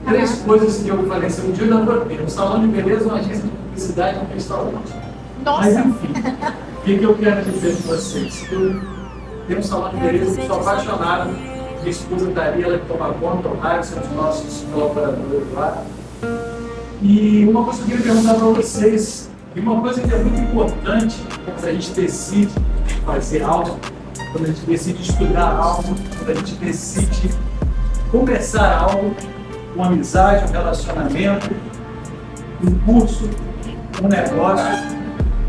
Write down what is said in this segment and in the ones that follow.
Três coisas que eu falei assim, um dia eu não vou ter. Um salão de beleza, uma agência de publicidade, um restaurante. Mas Nossa! enfim, o que eu quero dizer para vocês? Eu tenho um salão de beleza, eu sou apaixonado. Minha esposa daria, ela que toma conta, o Raio, são os nossos colaboradores lá. E uma coisa que eu queria perguntar para vocês, e uma coisa que é muito importante quando a gente decide fazer algo, quando a gente decide estudar algo, quando a gente decide começar algo, uma amizade, um relacionamento, um curso, um negócio,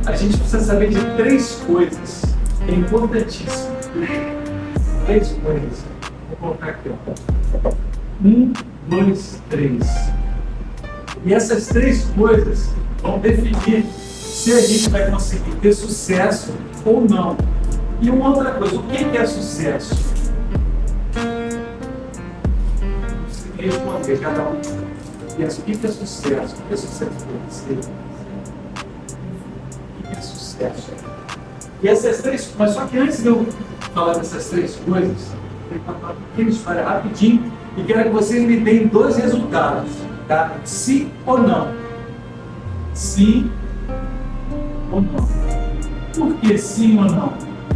a gente precisa saber de três coisas. É importantíssimo. Três coisas. Vou colocar aqui, ó. 1, 2, 3. E essas três coisas vão definir se a gente vai conseguir ter sucesso ou não. E uma outra coisa, o que é sucesso? Você tem que responder, cada um pensa, o que é sucesso? O que é sucesso para você? O que é sucesso? E essas três, mas só que antes de eu falar dessas três coisas, eu vou contar uma pequena história rapidinho e quero que vocês me deem dois resultados, tá? Sim ou não? Sim ou não? Por que sim ou não?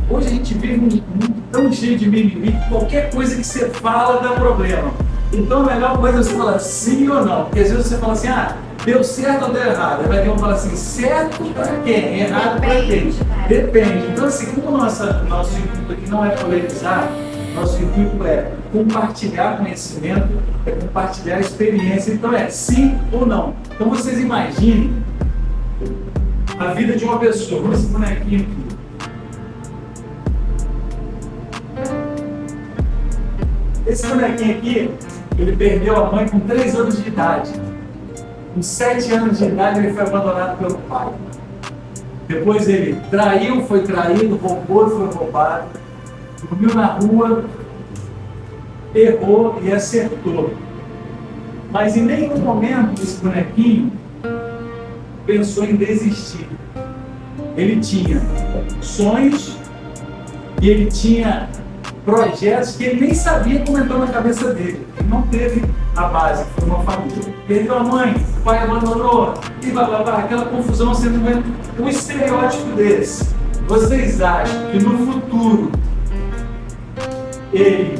Hoje a gente vive um mundo tão cheio de mimimi que qualquer coisa que você fala dá problema. Então a melhor coisa é você falar sim ou não. Porque às vezes você fala assim, deu certo ou deu errado? Aí vai ter um que fala assim, certo para quem? Errado para quem? Depende. Então assim, como nosso intuito aqui não é polemizar, nosso intuito é compartilhar conhecimento, é compartilhar experiência. Então é sim ou não. Então vocês imaginem a vida de uma pessoa, esse bonequinho aqui. Esse bonequinho aqui, ele perdeu a mãe com 3 anos de idade. Com 7 anos de idade, ele foi abandonado pelo pai. Depois ele traiu, foi traído, roubou, foi roubado. Dormiu na rua, errou e acertou. Mas em nenhum momento esse bonequinho pensou em desistir. Ele tinha sonhos e ele tinha projetos que ele nem sabia como entrou na cabeça dele. Ele não teve a base, foi uma família. Perdeu a mãe, o pai abandonou, e blá blá blá, aquela confusão sendo um estereótipo desse. Vocês acham que no futuro ele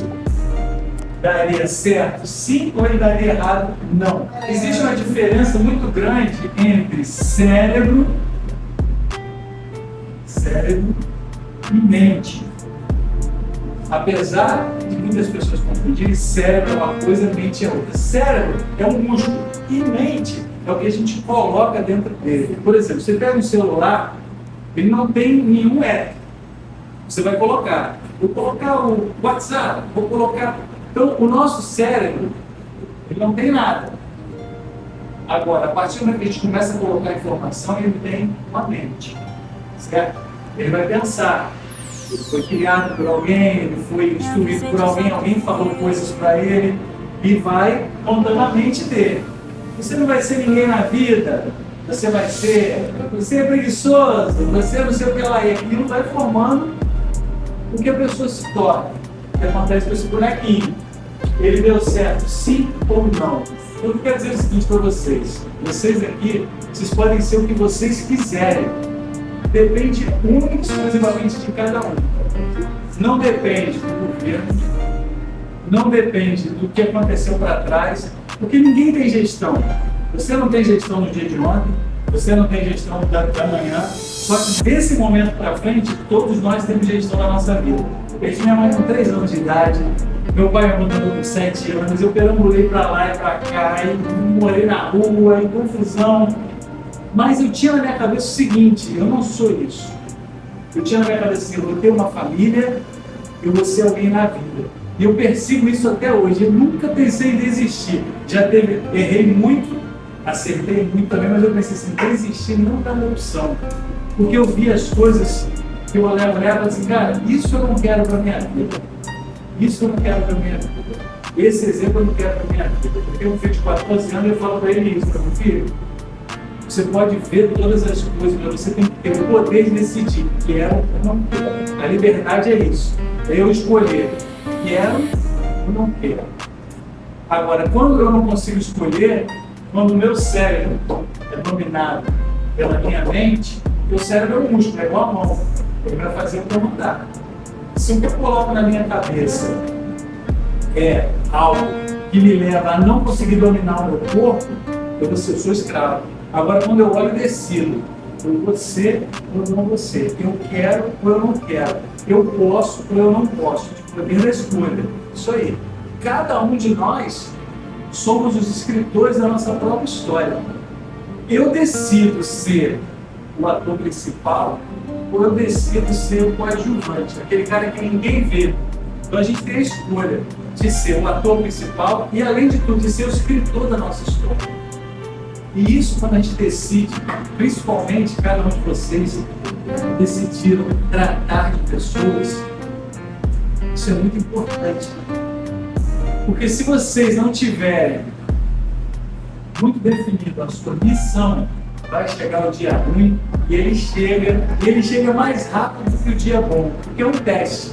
daria certo sim ou ele daria errado? Não. Existe uma diferença muito grande entre cérebro e mente. Apesar de muitas pessoas confundirem, cérebro é uma coisa, mente é outra. Cérebro é um músculo e mente é o que a gente coloca dentro dele. Por exemplo, você pega um celular, ele não tem nenhum app. Você vai colocar. Vou colocar o WhatsApp, vou colocar. Então, o nosso cérebro, ele não tem nada. Agora, a partir do momento que a gente começa a colocar informação, ele tem uma mente. Certo? Ele vai pensar. Ele foi criado por alguém, ele foi instruído por alguém falou coisas para ele e vai montando a mente dele. Você não vai ser ninguém na vida, você é preguiçoso, você não sei o que lá, e aquilo vai formando o que a pessoa se torna. O que acontece com esse bonequinho? Ele deu certo, sim ou não? Eu quero dizer o seguinte para vocês aqui, vocês podem ser o que vocês quiserem. Depende única e exclusivamente de cada um. Não depende do governo, não depende do que aconteceu para trás, porque ninguém tem gestão. Você não tem gestão no dia de ontem, você não tem gestão da manhã, só que desse momento para frente, todos nós temos gestão da nossa vida. Perdi minha mãe com 3 anos de idade, meu pai me abandonou com 7 anos, eu perambulei para lá e para cá, e morei na rua, em confusão. Mas eu tinha na minha cabeça o seguinte, eu não sou isso. Eu tinha na minha cabeça assim, eu vou ter uma família, eu vou ser alguém na vida. E eu persigo isso até hoje, eu nunca pensei em desistir. Errei muito, acertei muito também, mas eu pensei assim, desistir não está na opção. Porque eu vi as coisas que eu olhava assim, cara, isso eu não quero para minha vida. Isso eu não quero para minha vida. Esse exemplo eu não quero para minha vida. Porque eu tenho um filho de 14 anos e eu falo para ele isso, para meu filho. Você pode ver todas as coisas, mas você tem que ter o poder de decidir. Quero ou não quero. A liberdade é isso. É eu escolher. Quero ou não quero. Agora, quando eu não consigo escolher, quando o meu cérebro é dominado pela minha mente, o cérebro é um músculo, é igual a mão. Ele vai fazer o que eu mandar. Se o que eu coloco na minha cabeça é algo que me leva a não conseguir dominar o meu corpo, eu sou escravo. Agora, quando eu olho e decido, eu vou ser ou não vou ser, eu quero ou eu não quero, eu posso ou eu não posso, de poder da escolha. Isso aí. Cada um de nós somos os escritores da nossa própria história. Eu decido ser o ator principal ou eu decido ser o coadjuvante, aquele cara que ninguém vê. Então a gente tem a escolha de ser o ator principal e, além de tudo, de ser o escritor da nossa história. E isso, quando a gente decide, principalmente cada um de vocês decidiram tratar de pessoas, isso é muito importante. Porque se vocês não tiverem muito definido a sua missão, vai chegar o dia ruim e ele chega mais rápido do que o dia bom, porque é um teste.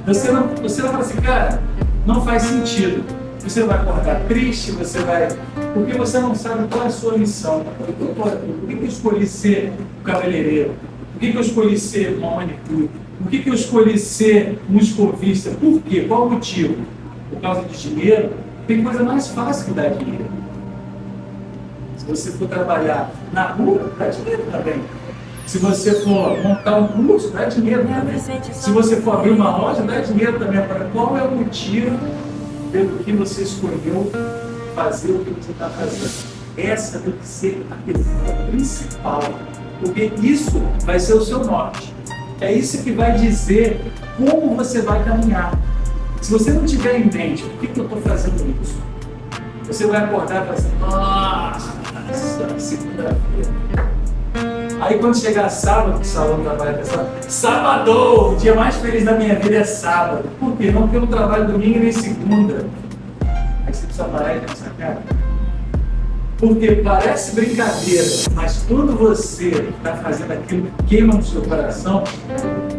Você não fala assim, cara, não faz sentido. Você vai acordar triste, porque você não sabe qual é a sua missão. Por que eu escolhi ser um cabeleireiro? Por que eu escolhi ser uma manicure? Por que eu escolhi ser um escovista? Por quê? Qual o motivo? Por causa de dinheiro? Tem coisa mais fácil que dar dinheiro. Se você for trabalhar na rua, dá dinheiro também. Se você for montar um curso, dá dinheiro também. Se você for abrir uma loja, dá dinheiro também. Agora, qual é o motivo pelo que você escolheu fazer o que você está fazendo? Essa tem que ser a pergunta principal. Porque isso vai ser o seu norte. É isso que vai dizer como você vai caminhar. Se você não tiver em mente por que eu estou fazendo isso, você vai acordar e vai assim, nossa, segunda-feira. Aí quando chegar sábado, que o salão trabalha pensando, sábado, o dia mais feliz da minha vida é sábado. Por quê? Não porque eu não trabalho domingo nem segunda. Aí você precisa parar e pensar, cara. Porque parece brincadeira, mas quando você está fazendo aquilo que queima no seu coração,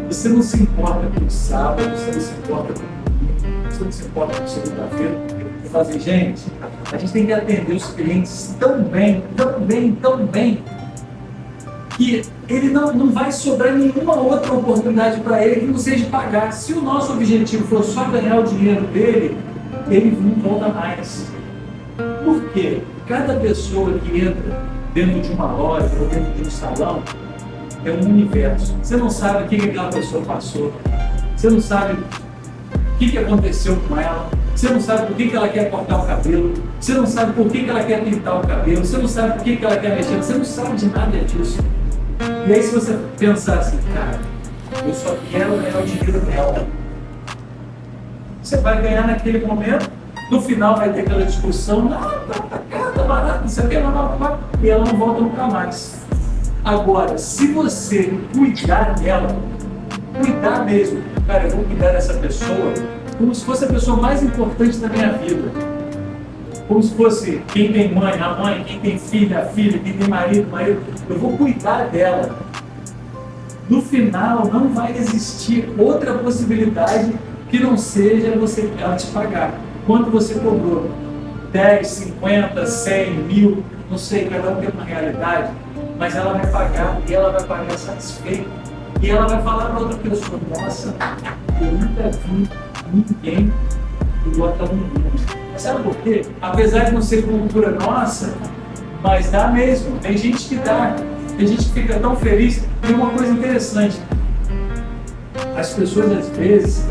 você não se importa com o sábado, você não se importa com o domingo, você não se importa com segunda-feira. Eu falo assim, gente, a gente tem que atender os clientes tão bem, que ele não vai sobrar nenhuma outra oportunidade para ele que não seja pagar. Se o nosso objetivo for só ganhar o dinheiro dele, ele não volta mais. Por quê? Cada pessoa que entra dentro de uma loja ou dentro de um salão é um universo. Você não sabe o que aquela pessoa passou. Você não sabe o que aconteceu com ela. Você não sabe por que ela quer cortar o cabelo. Você não sabe por que ela quer pintar o cabelo. Você não sabe por que ela quer mexer. Você não sabe de nada disso. E aí, se você pensar assim, cara, eu só quero ganhar o dinheiro dela, você vai ganhar naquele momento. No final vai ter aquela discussão, não, tá barato, não sei o que, e ela não volta nunca mais. Agora, se você cuidar dela, cuidar mesmo, cara, eu vou cuidar dessa pessoa como se fosse a pessoa mais importante da minha vida. Como se fosse quem tem mãe, a mãe, quem tem filha, a filha, quem tem marido, marido. Eu vou cuidar dela. No final, não vai existir outra possibilidade que não seja ela te pagar. Quanto você cobrou? 10, 50, 100, 1000, não sei, cada um tem uma realidade, mas ela vai pagar e ela vai pagar satisfeita. E ela vai falar para outra pessoa, nossa, eu nunca vi ninguém igual a todo mundo. Sabe por quê? Apesar de não ser cultura nossa, mas dá mesmo. Tem gente que dá, tem gente que fica tão feliz. Tem uma coisa interessante, as pessoas às vezes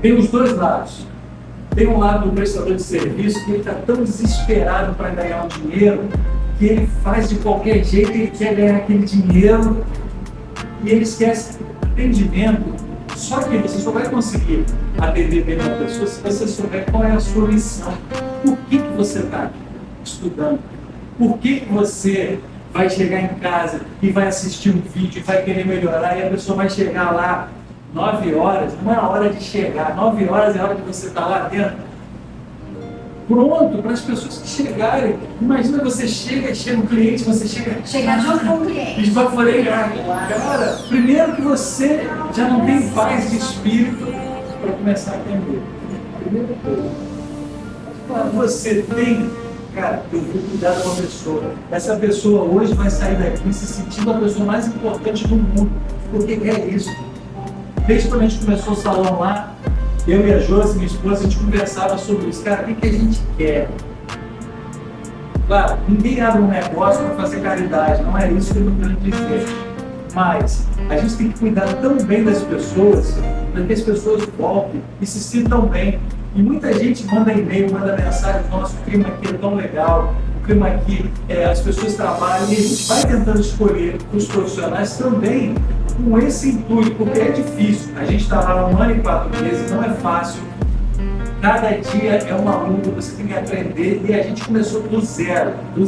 têm os dois lados. Tem um lado do prestador de serviço que ele está tão desesperado para ganhar o dinheiro que ele faz de qualquer jeito, ele quer ganhar aquele dinheiro e ele esquece atendimento. Só que você só vai conseguir atender bem uma pessoa se você souber qual é a sua missão. Por que você está estudando? Por que você vai chegar em casa e vai assistir um vídeo e vai querer melhorar e a pessoa vai chegar lá 9 horas, não é a hora de chegar, 9 horas é a hora de você estar lá dentro. Pronto, para as pessoas que chegarem. Imagina você chega um cliente, você chega... Chegar junto com o cliente. E vai falar, cara, primeiro que você já não tem paz de espírito para começar a atender. Primeira coisa. você tem, cara, eu vou cuidar de uma pessoa. Essa pessoa hoje vai sair daqui se sentindo a pessoa mais importante do mundo. Porque é isso. Desde quando a gente começou o salão lá, eu e a Josi, minha esposa, a gente conversava sobre isso. Cara, o que a gente quer? Claro, ninguém abre um negócio para fazer caridade, não é isso que eu estou querendo dizer. Mas a gente tem que cuidar tão bem das pessoas, para que as pessoas voltem e se sintam bem. E muita gente manda e-mail, manda mensagem, nosso clima aqui é tão legal, o clima aqui, as pessoas trabalham, e a gente vai tentando escolher os profissionais também com esse intuito, porque é difícil. A gente está lá 1 ano e 4 meses, não é fácil. Cada dia é uma luta, você tem que aprender, e a gente começou do zero. A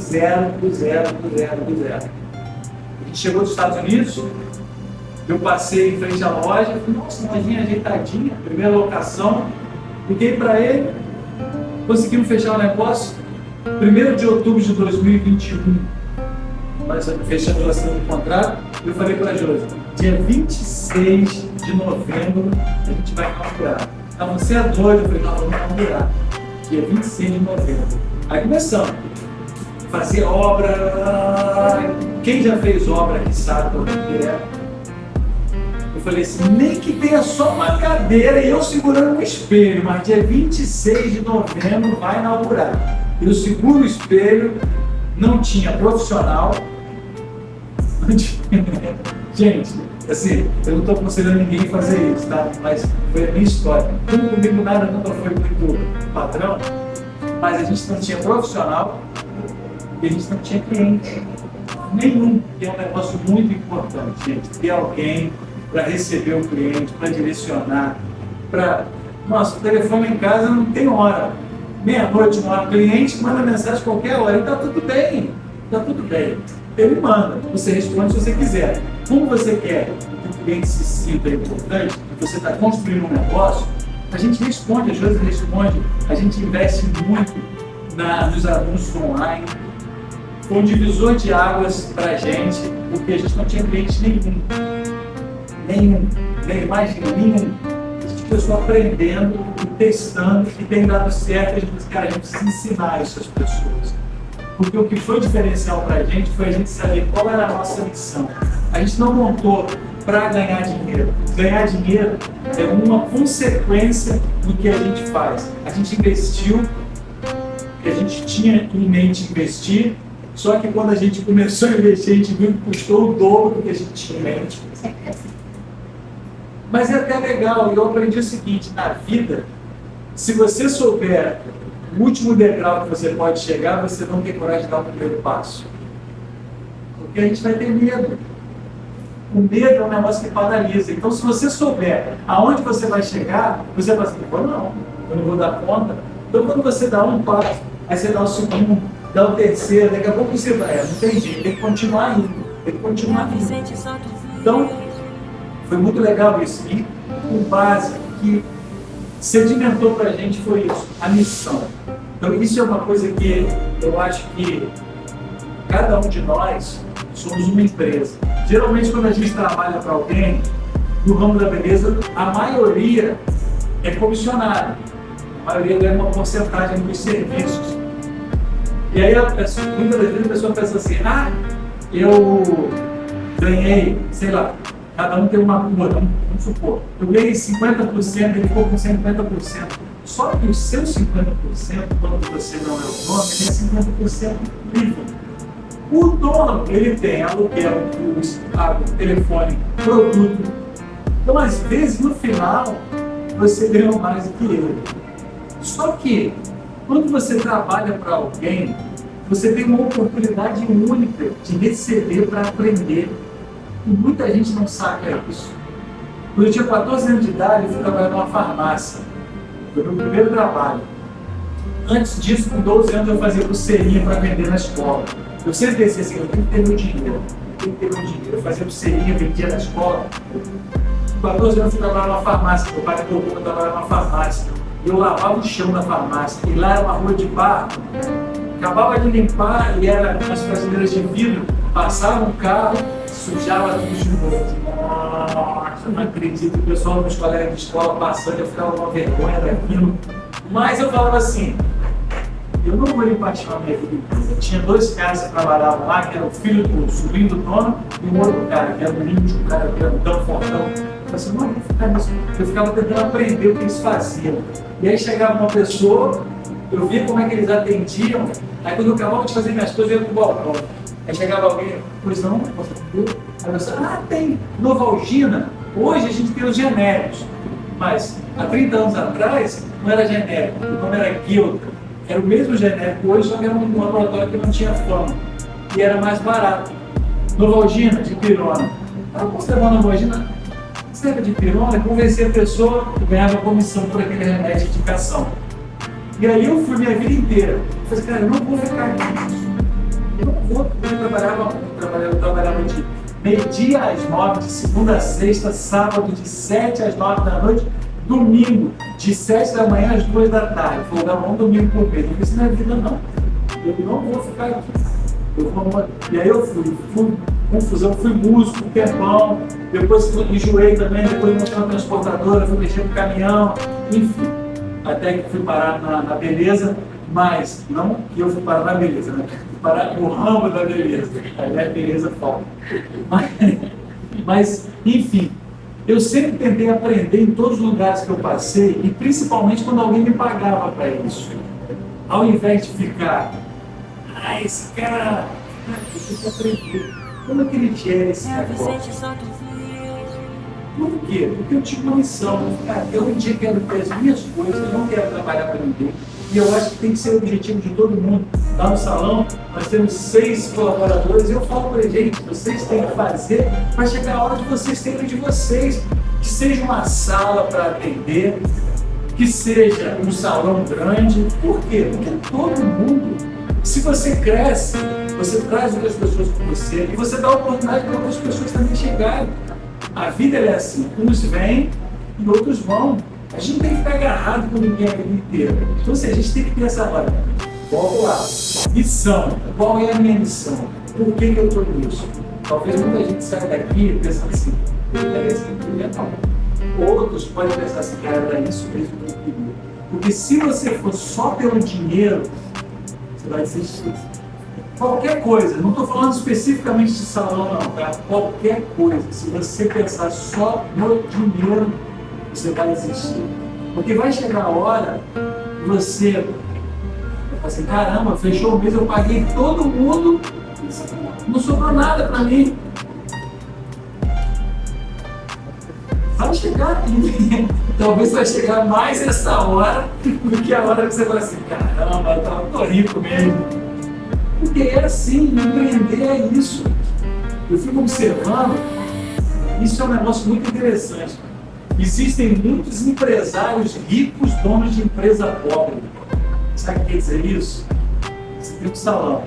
gente chegou dos Estados Unidos, eu passei em frente à loja, falei, nossa, lojinha ajeitadinha, primeira locação, liguei para ele, conseguimos fechar o negócio, 1º de outubro de 2021, nós fechamos o assinatura do contrato, eu falei para a Josi, dia 26 de novembro a gente vai inaugurar. Ah, você é doido? Eu falei, não, vamos inaugurar, dia 26 de novembro. Aí começamos, fazer obra, quem já fez obra aqui sabe o que é. Eu falei assim, nem que tenha só uma cadeira e eu segurando um espelho, mas dia 26 de novembro vai inaugurar. Eu seguro o espelho, não tinha profissional, não tinha... Gente, assim, eu não estou aconselhando ninguém a fazer isso, tá? Mas foi a minha história. Como comigo nada nunca foi muito padrão, mas a gente não tinha profissional e a gente não tinha cliente nenhum, que é um negócio muito importante, gente, ter alguém para receber o cliente, para direcionar, para... Nossa, o telefone em casa não tem hora. Meia-noite, o cliente manda mensagem qualquer hora e está tudo bem, está tudo bem. Ele manda, você responde se você quiser. Como você quer que o cliente se sinta importante, que você está construindo um negócio, a gente responde, às vezes responde, a gente investe muito nos anúncios online. Foi um divisor de águas para a gente, porque a gente não tinha cliente nenhum, imagina, nenhum. A gente começou aprendendo e testando e tem dado certo. A gente disse, cara, a gente precisa ensinar isso às pessoas. Porque o que foi diferencial para a gente foi a gente saber qual era a nossa missão. A gente não montou para ganhar dinheiro. Ganhar dinheiro é uma consequência do que a gente faz. A gente investiu, a gente tinha em mente investir, só que quando a gente começou a investir, a gente viu que custou o dobro do que a gente tinha em mente. Mas é até legal, e eu aprendi o seguinte, na vida, se você souber o último degrau que você pode chegar, você não tem coragem de dar o primeiro passo. Porque a gente vai ter medo. O medo é um negócio que paralisa. Então, se você souber aonde você vai chegar, você vai assim, não, eu não vou dar conta. Então, quando você dá um passo, aí você dá o segundo, dá o terceiro, daqui a pouco você vai, não tem jeito, tem que continuar indo, tem que continuar indo. Então, foi muito legal isso. E o básico que sedimentou para a gente foi isso, a missão. Então, isso é uma coisa que eu acho que cada um de nós somos uma empresa. Geralmente, quando a gente trabalha para alguém, no ramo da beleza, a maioria é comissionada. A maioria ganha uma porcentagem dos serviços. E aí, muitas vezes a pessoa pensa assim, eu ganhei, sei lá, cada um tem uma cura, vamos supor. Eu ganhei 50%, ele ficou com 50%. Só que o seu 50%, quando você não é o dono, ele é 50% livre. O dono, ele tem aluguel, luz, água, telefone, produto. Então, às vezes, no final, você ganha mais do que ele. Só que, quando você trabalha para alguém, você tem uma oportunidade única de receber para aprender. E muita gente não sabe isso. Quando eu tinha 14 anos de idade, eu fui trabalhar numa farmácia. Foi o meu primeiro trabalho. Antes disso, com 12 anos, eu fazia pulseirinha para vender na escola. Eu sempre pensei assim, eu tenho que ter meu dinheiro. Eu fazia pulseirinha, vendia na escola. Com 14 anos, eu fui trabalhar numa farmácia. Meu pai me colocou para trabalhar numa farmácia. Eu lavava o chão da farmácia. E lá era uma rua de barro. Acabava de limpar e era as prateleiras de vidro. Passava um carro, sujava tudo de novo. Nossa, não acredito. O pessoal, meus colegas de escola passando, eu ficava com vergonha daquilo. Mas eu falava assim, eu não vou limpar chão a minha vida inteira. Tinha dois caras que trabalhavam lá, que era o filho do sobrinho do dono e um outro cara, que era o índio, um cara grandão, fortão. Eu falei assim, não, eu vou ficar nisso. Eu ficava tentando aprender o que eles faziam. E aí chegava uma pessoa, eu via como é que eles atendiam, aí quando eu acabava de fazer minhas coisas, eu ia pro balcão. Aí chegava alguém, pois não, posso atender? Aí eu falava, tem Novalgina. Hoje a gente tem os genéricos, mas há 30 anos atrás não era genérico, o nome era Guilda. Era o mesmo genérico hoje, só que era um laboratório que não tinha fama. E era mais barato. Novalgina, de pirona. Ah, posso levar Novalgina? Serve de pirona, convencer a pessoa que ganhava comissão por aquele remédio de indicação. E aí eu fui minha vida inteira. Eu falei, cara, eu não vou ficar aqui. Eu não vou, porque eu trabalhava de meio-dia às 9, de segunda a sexta, sábado de 7 às 9 da noite, domingo de 7 da manhã às 2 da tarde. Folgava um domingo por mês. Eu disse, não é vida não. Eu não vou ficar aqui. E aí eu fui confusão, fui músico, um tempão, depois enjoei também, depois montei uma transportadora, fui mexer no caminhão, enfim. Até que fui parar na beleza, mas não que eu fui parar na beleza, né? Fui parar no ramo da beleza. Aliás, beleza falta. Mas, enfim, eu sempre tentei aprender em todos os lugares que eu passei, e principalmente quando alguém me pagava para isso. Ao invés de ficar, esse cara, eu tenho que aprender. Como é que ele gera esse negócio? Por quê? Porque eu tinha uma missão. Cara, eu um dia quero ter as minhas coisas, eu não quero trabalhar para ninguém. E eu acho que tem que ser o objetivo de todo mundo. Lá no salão, nós temos 6 colaboradores, e eu falo para eles, gente, vocês têm que fazer para chegar a hora de vocês terem de vocês. Que seja uma sala para atender, que seja um salão grande. Por quê? Porque todo mundo, se você cresce, você traz outras pessoas com você e você dá oportunidade para outras pessoas também chegarem. A vida é assim, uns vêm e outros vão. A gente não tem que ficar agarrado com ninguém a vida inteira. Então, assim, a gente tem que pensar, olha, volta lá, missão, qual é a minha missão? Por que eu estou nisso? Talvez muita gente saia daqui pensando assim, não. Outros podem pensar assim, cara, era isso mesmo que eu queria. Porque se você for só pelo dinheiro, você vai desistir. Qualquer coisa, não estou falando especificamente de salão não, tá? Qualquer coisa, se você pensar só no dinheiro, você vai desistir. Porque vai chegar a hora que você vai falar assim, caramba, fechou o mês, eu paguei todo mundo, não sobrou nada para mim. Vai chegar, talvez vai chegar mais essa hora do que a hora que você fala assim, caramba, eu tô rico mesmo. Porque é assim, empreender é isso. Eu fico observando, isso é um negócio muito interessante. Existem muitos empresários ricos, donos de empresa pobre. Sabe o que quer dizer isso? Você tem um salão.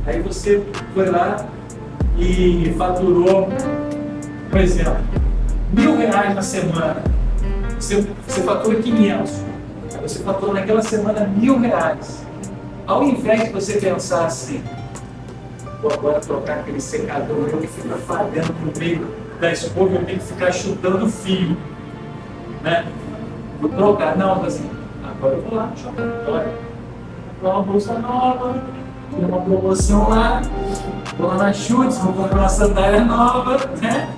Aí você foi lá e faturou, por exemplo, R$1.000 na semana. Você fatura 500. Aí você fatura naquela semana R$1.000. Ao invés de você pensar assim, vou agora trocar aquele secador que fica fadendo no meio da escova, eu tenho que ficar chutando fio, né? Vou trocar, não, assim, agora eu vou lá no shopping, olha, vou comprar uma bolsa nova, tem uma promoção lá, vou lá na Chutes, vou comprar uma sandália nova, né?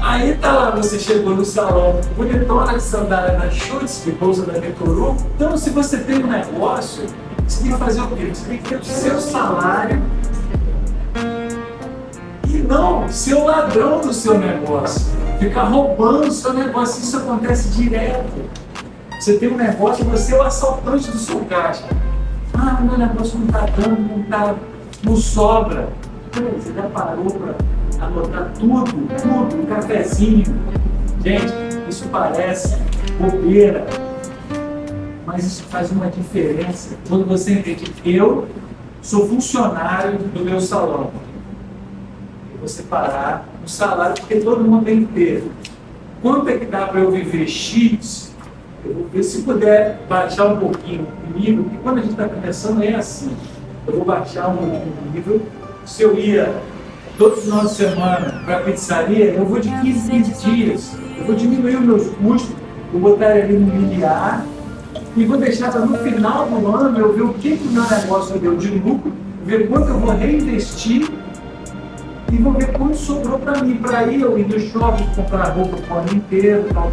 Aí tá lá, você chegou no salão, bonitona de sandália na Chutes, de bolsa da Vetoru. Então, se você tem um negócio, você tem que fazer o quê? Você tem que ter o seu salário e não ser o ladrão do seu negócio, ficar roubando o seu negócio. Isso acontece direto. Você tem um negócio e você é o assaltante do seu caixa. Ah, o meu negócio não está dando, não sobra. Você já parou para anotar tudo, um cafezinho. Gente, isso parece bobeira. Mas isso faz uma diferença quando você entende que eu sou funcionário do meu salão. E você parar no salário, porque todo mundo tem que ter. Quanto é que dá para eu viver X? Eu vou ver se puder baixar um pouquinho o nível, porque quando a gente está começando é assim. Eu vou baixar um pouquinho o nível. Se eu ia todo final de semana para a pizzaria, eu vou de 15 dias. Eu vou diminuir os meus custos, vou botar ali no miliar. e vou deixar para no final do ano eu ver o que o meu negócio deu de lucro, ver quanto eu vou reinvestir e vou ver quanto sobrou para mim, para ir eu ir no shopping, comprar roupa o ano inteiro, tal.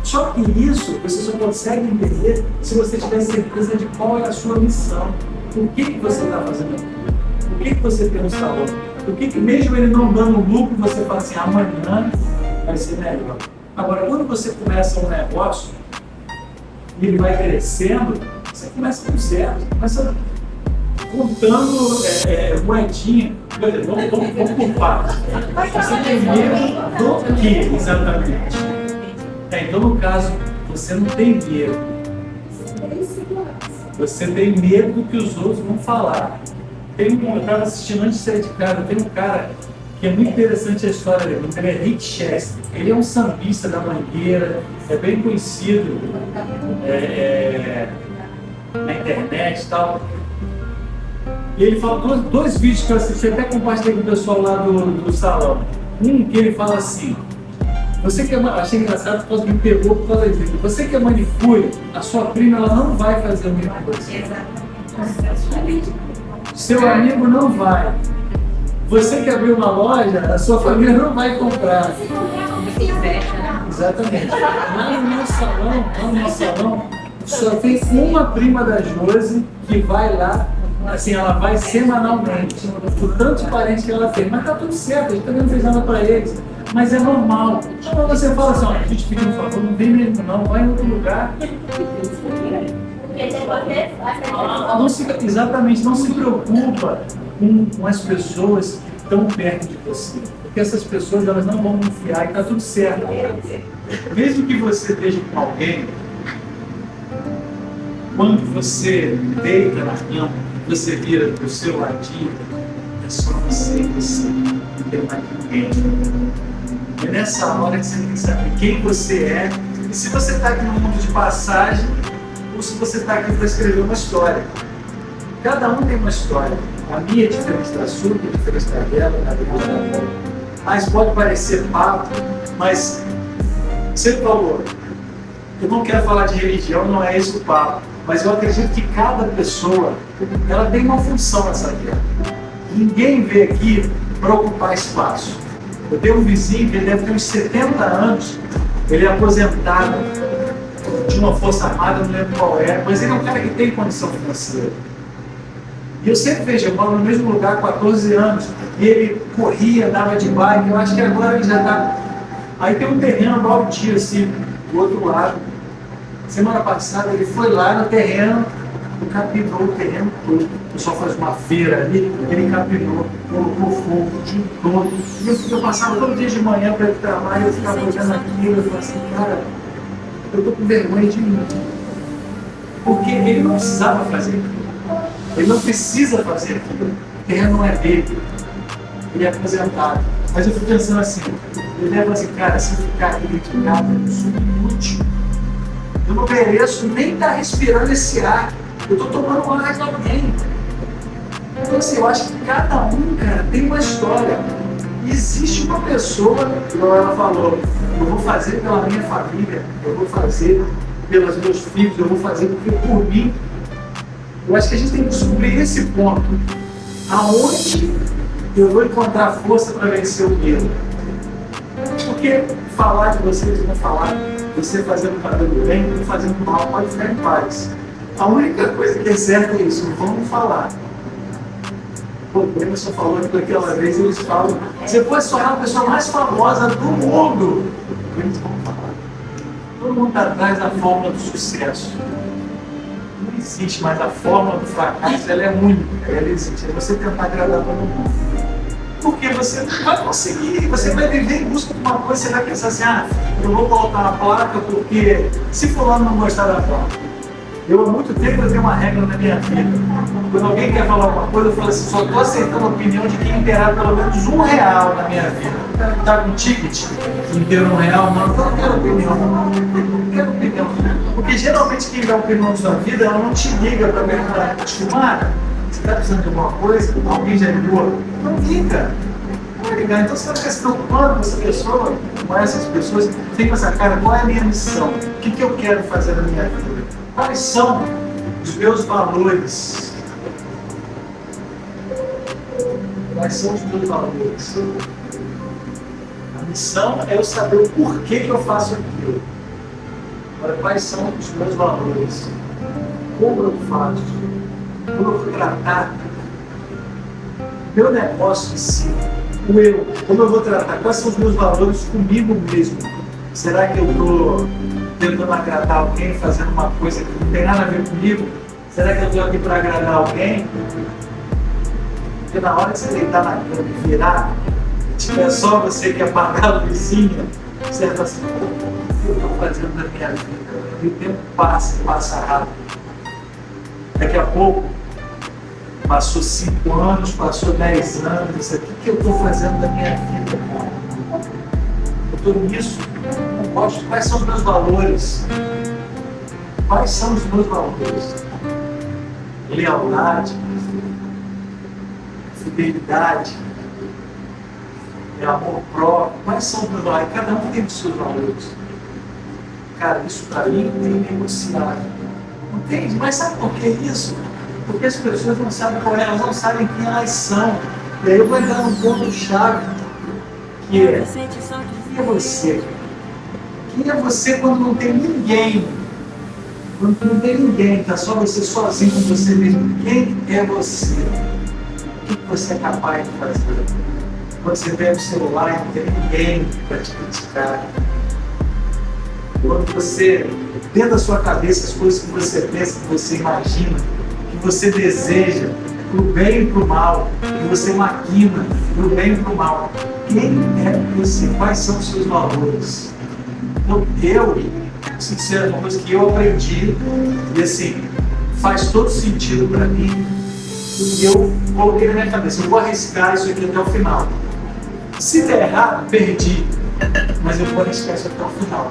Só que isso você só consegue entender se você tiver certeza de qual é a sua missão. O que você está fazendo? O que você tem no salão? O que mesmo ele não dando lucro, você fala assim, amanhã vai ser melhor. Agora, quando você começa um negócio e ele vai crescendo, você começa do zero, você começa contando moedinha. Vamos por partes. Você tem medo do que exatamente? Então, no caso, você não tem medo. Você tem medo do que os outros vão falar. Eu estava assistindo antes de sair de casa, tem um cara que é muito interessante a história dele. Ele é Rick Chester. Ele é um sambista da Mangueira, é bem conhecido na internet e tal. E ele fala dois vídeos que eu assisti, até compartilhei com o pessoal lá do salão. Um que ele fala assim, achei engraçado porque ele me pegou por causa disso. Você que é manicure, a sua prima ela não vai fazer a mesma coisa. Seu amigo não vai. Você que abriu uma loja, a sua família não vai comprar. Exatamente. Lá no meu salão, só tem uma prima da Josi que vai lá, assim, ela vai semanalmente, por tanto de parente que ela tem. Mas tá tudo certo, a gente também não fez nada para eles. Mas é normal. Então você fala assim, a gente pediu um favor, não vem mesmo não, vai em outro lugar. Exatamente, não se preocupa com as pessoas que estão perto de você. Porque essas pessoas elas não vão confiar e está tudo certo. Mesmo que você esteja com alguém, quando você deita na cama, você vira para o seu ladinho, é só você e você, não tem mais ninguém. É nessa hora que você tem que saber quem você é e se você está aqui no mundo de passagem ou se você está aqui para escrever uma história. Cada um tem uma história. A minha é diferente da sua, que é diferente da dela, da dela. Mas pode parecer papo, mas você falou, eu não quero falar de religião, não é esse o papo, mas eu acredito que cada pessoa ela tem uma função nessa vida. Ninguém veio aqui para ocupar espaço. Eu tenho um vizinho que ele deve ter uns 70 anos, ele é aposentado de uma força armada, não lembro qual é, mas ele é um cara que tem condição financeira. E eu sempre vejo, eu moro no mesmo lugar há 14 anos, e ele corria, andava de bike, eu acho que agora ele já está... Aí tem um terreno no Altir, assim, do outro lado. Semana passada ele foi lá no terreno, capinou o terreno todo. O pessoal faz uma feira ali, ele capinou, colocou fogo, juntou. E eu passava todo dia de manhã para ir para o trabalho, eu ficava olhando aquilo, eu falava assim, cara, eu estou com vergonha de mim. Porque ele não precisava fazer aquilo. Ele não precisa fazer aquilo. O terreno não é dele. Ele é aposentado. Mas eu fico pensando assim, ele leva assim, cara, se eu ficar aqui dentro de casa, eu sou inútil. Eu não mereço nem estar respirando esse ar. Eu estou tomando o ar de alguém. Então assim, eu acho que cada um, cara, tem uma história. Existe uma pessoa, como ela falou, eu vou fazer pela minha família, eu vou fazer pelos meus filhos, eu vou fazer porque por mim. Eu acho que a gente tem que descobrir esse ponto. Aonde eu vou encontrar força para vencer o medo? Porque falar de vocês não falar, você fazendo fazendo bem, eu fazendo mal, pode ficar em paz. A única coisa que é certa é isso, vamos falar. Pô, o Emerson falou que daquela vez eles falam, você pode tornar a pessoa mais famosa do mundo. Eles vão falar. Todo mundo está atrás da fórmula do sucesso. Não existe, mas a fórmula do fracasso ela é única, ela existe. É você tentar agradar todo mundo. Porque você não vai conseguir, você vai viver em busca de uma coisa, você vai pensar assim, eu vou colocar uma placa porque se fulano não gostar da placa. Eu há muito tempo eu tenho uma regra na minha vida. Quando alguém quer falar alguma coisa, eu falo assim, só estou aceitando a opinião de quem terá pelo menos R$1 na minha vida. Tá com ticket? Inteiro R$1? Não, eu não quero opinião. Não quero opinião. Porque geralmente quem dá opinião da sua vida, ela não te liga para perguntar, Mara, você está precisando de alguma coisa? Alguém já ligou? Não liga. Não vai ligar. Então você vai ficar se preocupando com essa pessoa, com essas pessoas. Tem que pensar, cara, qual é a minha missão? O que eu quero fazer na minha vida? Quais são os meus valores? Quais são os meus valores? A missão é eu saber o porquê que eu faço aquilo. Agora, quais são os meus valores? Como eu faço? Como eu vou tratar meu negócio em si? O eu, como eu vou tratar? Quais são os meus valores comigo mesmo? Será que eu estou tentando agradar alguém, fazendo uma coisa que não tem nada a ver comigo? Será que eu estou aqui para agradar alguém? Porque na hora que você deitar na cama e virar, tiver só você que apagar a luzinha, você fala assim, o que eu estou fazendo na minha vida? E o tempo passa rápido. Daqui a pouco, passou 5 anos, passou 10 anos, o que eu estou fazendo da minha vida? Eu estou nisso, não gosto. Quais são os meus valores? Quais são os meus valores? Lealdade, fidelidade, amor próprio. Quais são os meus valores? Cada um tem os seus valores. Cara, isso para mim tem negociável. Entende? Mas sabe por que isso? Porque as pessoas não sabem qual é, elas não sabem quem elas são. E aí eu vou entrar num ponto-chave, que é: quem é você? Quem é você quando não tem ninguém? Quando não tem ninguém, está só você sozinho com você mesmo. Quem é você? O que você é capaz de fazer? Quando você pega o celular e não tem ninguém para te criticar. Quando você, dentro da sua cabeça, as coisas que você pensa, que você imagina, que você deseja, para o bem e para o mal, que você maquina para o bem e para o mal. Quem é você? Quais são os seus valores? Então, sincero, uma coisa que eu aprendi, e assim, faz todo sentido para mim, e eu coloquei na minha cabeça, eu vou arriscar isso aqui até o final. Se der errado, perdi, mas eu vou arriscar isso até o final.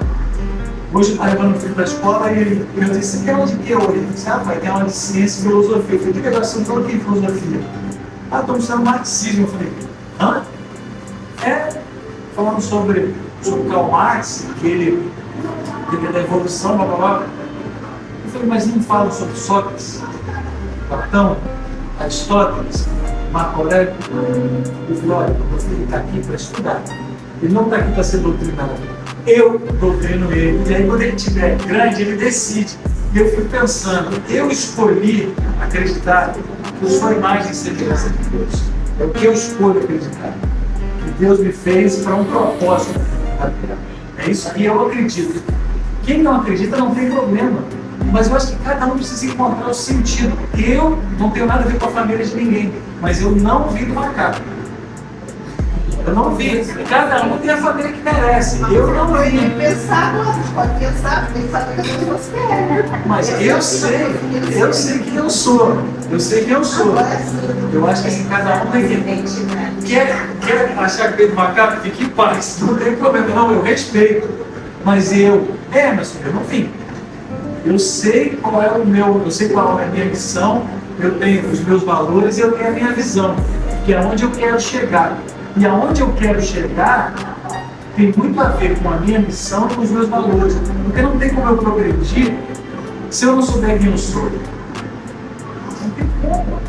Hoje eu estava levando o filho para a escola e eu disse, você tem aula de que hoje? Ele disse, pai, tem aula de ciência e filosofia. Eu falei, que legal, você não falou que filosofia? Estou estudando marxismo. Eu falei, hã? Falando sobre Karl Marx, que ele é da evolução, blá blá blá. Eu falei, mas não falam sobre Sócrates, Platão, Aristóteles, Marco Aurélio? Eu falei, olha, você está aqui para estudar. Ele não está aqui para ser doutrinado. Eu doutrino ele. E aí, quando ele estiver grande, ele decide. E eu fico pensando, eu escolhi acreditar que eu sou a imagem e semelhança de Deus. É o que eu escolho acreditar. Que Deus me fez para um propósito. É isso que eu acredito. Quem não acredita não tem problema. Mas eu acho que cada um precisa encontrar o sentido. Eu não tenho nada a ver com a família de ninguém, mas eu não vi do macaco. Eu não vi. Cada um tem a família que merece. Eu não vi. Pode pensar que as pessoas querem. Mas eu sei quem eu sou. Eu sei quem eu sou. Eu acho que assim, cada um tem que. Quer achar que veio do macaco? Fique em paz. Não tem problema, não. Eu respeito. Mas meu filho, eu não vim. Eu sei qual é o meu, eu sei qual é a minha missão, eu tenho os meus valores e eu tenho a minha visão, que é onde eu quero chegar. E aonde eu quero chegar tem muito a ver com a minha missão e com os meus valores. Porque não tem como eu progredir se eu não souber quem eu sou. Não tem como.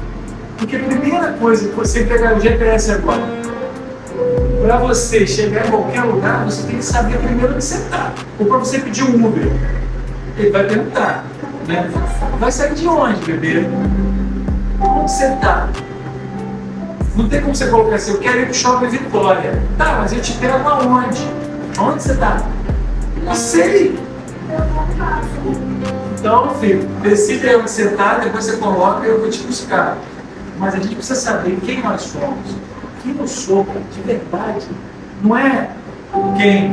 Porque a primeira coisa que você pegar o GPS agora, para você chegar em qualquer lugar, você tem que saber primeiro onde você está. Ou para você pedir um Uber, ele vai perguntar, né? Vai sair de onde, bebê? Onde você está? Não tem como você colocar assim, eu quero ir para o Shopping Vitória. Tá, mas eu te pego aonde? Onde você está? Não sei. Então, filho, decide aí onde você está, depois você coloca e eu vou te buscar. Mas a gente precisa saber quem nós somos. Quem eu sou, de verdade. Não é quem.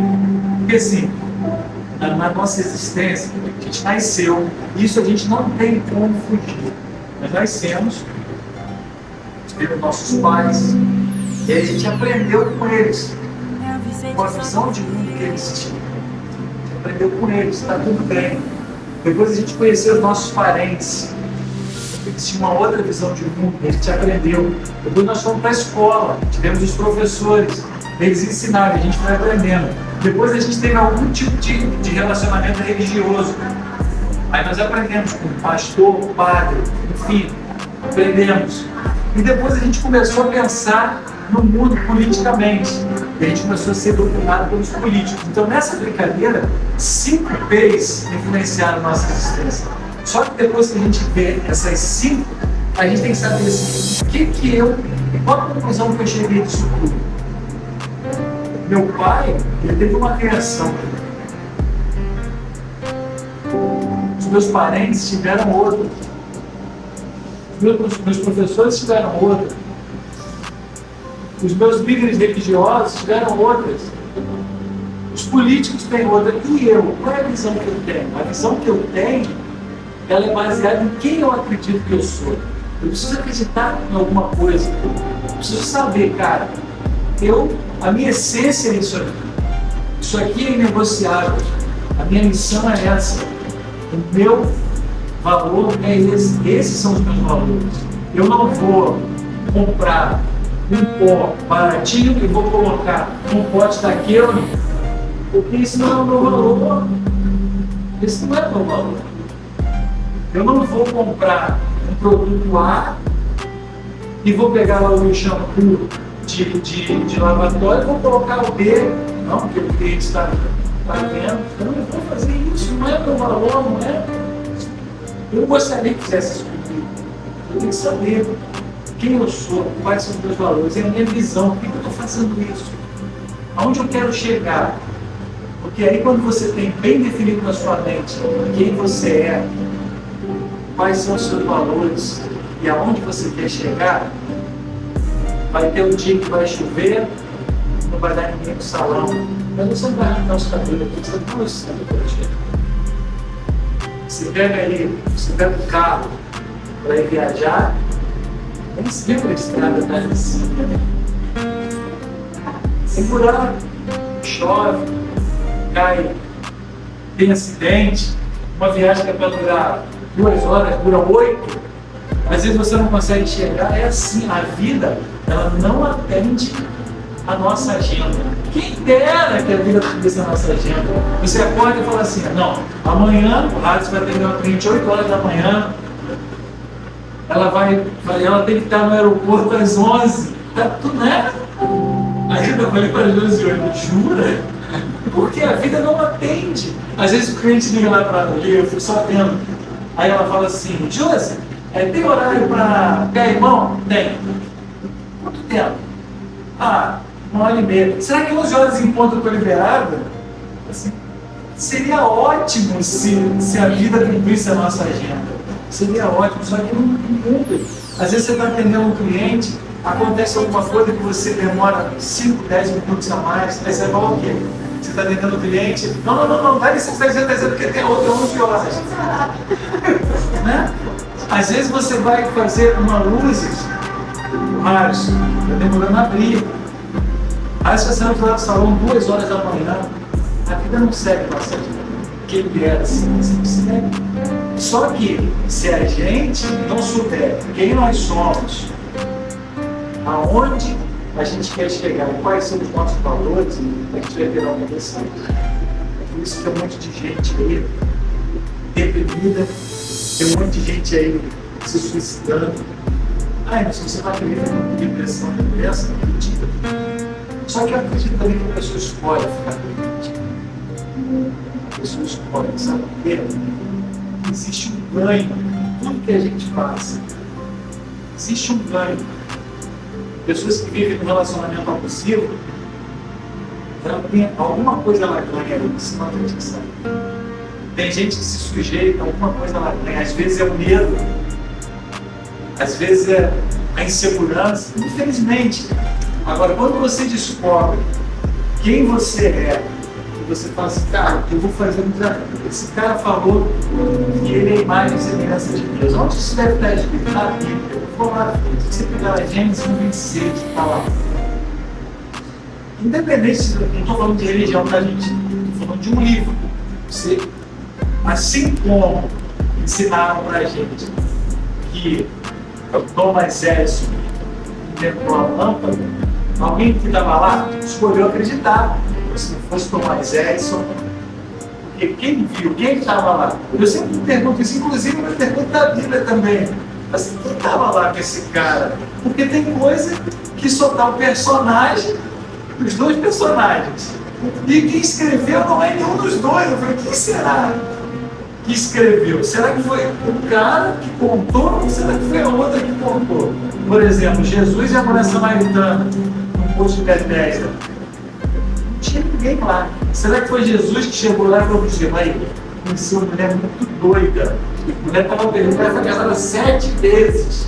Porque assim, na nossa existência, a gente nasceu. Isso a gente não tem como fugir. Nós nascemos, tivemos nossos pais, e aí a gente aprendeu com eles, com a visão de mundo que eles tinham. A gente aprendeu com eles, está tudo bem. Depois a gente conheceu os nossos parentes, eles tinham uma outra visão de mundo, a gente aprendeu. Depois nós fomos para a escola, tivemos os professores, eles ensinaram, a gente foi aprendendo. Depois a gente teve algum tipo de relacionamento religioso. Aí nós aprendemos com pastor, padre, enfim, aprendemos. E depois a gente começou a pensar no mundo politicamente. E a gente começou a ser doutrinado pelos políticos. Então, nessa brincadeira, 5 P's influenciaram a nossa existência. Só que depois que a gente vê essas 5, a gente tem que saber assim, qual a conclusão que eu cheguei disso tudo? Meu pai, ele teve uma criação. Os meus parentes tiveram outra. Os meus professores tiveram outra. Os meus líderes religiosos tiveram outras. Os políticos têm outra. E eu? Qual é a visão que eu tenho? A visão que eu tenho, ela é baseada em quem eu acredito que eu sou. Eu preciso acreditar em alguma coisa. Eu preciso saber, cara, a minha essência é isso aqui. Isso aqui é inegociável. A minha missão é essa. O meu valor é esse. Esses são os meus valores. Eu não vou comprar um pó baratinho e vou colocar um pote daquele, porque isso não é o meu valor. Esse não é o meu valor. Eu não vou comprar um produto A e vou pegar lá o shampoo de lavatório e vou colocar o B, não, porque o cliente está vendo. Eu não vou fazer isso, não é meu valor, não é? Eu não gostaria que fizesse isso comigo. Eu tenho que saber quem eu sou, quais são os meus valores, é a minha visão, por que eu estou fazendo isso? Aonde eu quero chegar? Porque aí quando você tem bem definido na sua mente quem você é, quais são os seus valores e aonde você quer chegar, vai ter um dia que vai chover, não vai dar ninguém no salão, mas você não vai arrancar os cabelos, você vai estar mostrando para ti. Você pega o carro para ir viajar, nem sempre a estrada está assim. Sem buraco, chove, cai, tem acidente, uma viagem que é para durar 2 horas, dura 8, às vezes você não consegue chegar. É assim, a vida, ela não atende a nossa agenda. Quem dera que a vida atendesse a nossa agenda. Você acorda e fala assim, não, amanhã o Hades vai atender uma cliente 8 horas da manhã, ela tem que estar no aeroporto às 11, tá tudo, né? Aí eu falei para as 12 horas, jura? Porque a vida não atende. Às vezes o cliente liga lá para ela, eu fico só vendo. Aí ela fala assim, Josi, tem horário para Caimão? Tem. Quanto tempo? 1h30. Será que 11 horas em ponto eu estou liberado? Assim, seria ótimo se a vida cumprisse a nossa agenda. Seria ótimo, só que não cumpre. Às vezes você está atendendo um cliente, acontece alguma coisa que você demora 5, 10 minutos a mais, aí você fala o quê? Você está atendendo o cliente, não, dá licença, está dizendo porque tem outra 11 horas. Né? Às vezes você vai fazer uma luzes, Márcio, está demorando a abrir. Aí se você não vai no salão 2 horas da manhã, a vida não segue nossa vida. Quem dera assim, você não segue. Só que se a gente não souber quem nós somos, aonde a gente quer chegar e quais são os nossos valores, a gente vai virar uma decisão. É por isso que tem um monte de gente aí deprimida, tem um monte de gente aí se suicidando. Mas se você não acredita em depressão, essa não acredita. Só que eu acredito também que a pessoa escolhe ficar doente. A pessoa escolhe, sabe por quê? Existe um ganho em tudo que a gente passa. Existe um ganho. Pessoas que vivem num relacionamento abusivo, alguma coisa ela ganha ali, senão a gente sabe. Tem gente que se sujeita, alguma coisa ela ganha. Às vezes é o medo, às vezes é a insegurança, infelizmente. Agora, quando você descobre quem você é, e você fala assim, cara, eu vou fazer um desafio. Esse cara falou que ele é imagem e semelhança de Deus. Onde isso deve estar escrito? Na Bíblia. Eu vou lá, se você pegar a Gênesis 1:26, está lá. Independente, não estou falando de religião, tá, gente? Estou falando de um livro. Você, assim como ensinaram para a gente que Thomas Edison inventou a lâmpada, alguém que estava lá escolheu acreditar. Se não fosse Thomas Edison, Quem viu? Quem estava lá? Eu sempre pergunto isso, inclusive eu pergunto da Bíblia também. Assim, quem estava lá com esse cara? Porque tem coisa que só dá o personagem, os dois personagens. E quem escreveu não é nenhum dos dois. Eu falei, quem será que escreveu? Será que foi o cara que contou ou será que foi a outra que contou? Por exemplo, Jesus e a mulher samaritana no poço de Betesda. Não tinha ninguém lá. Será que foi Jesus que chegou lá e falou assim, aí, conheci uma mulher muito doida. A mulher estava bebendo, ela foi casada 7 vezes.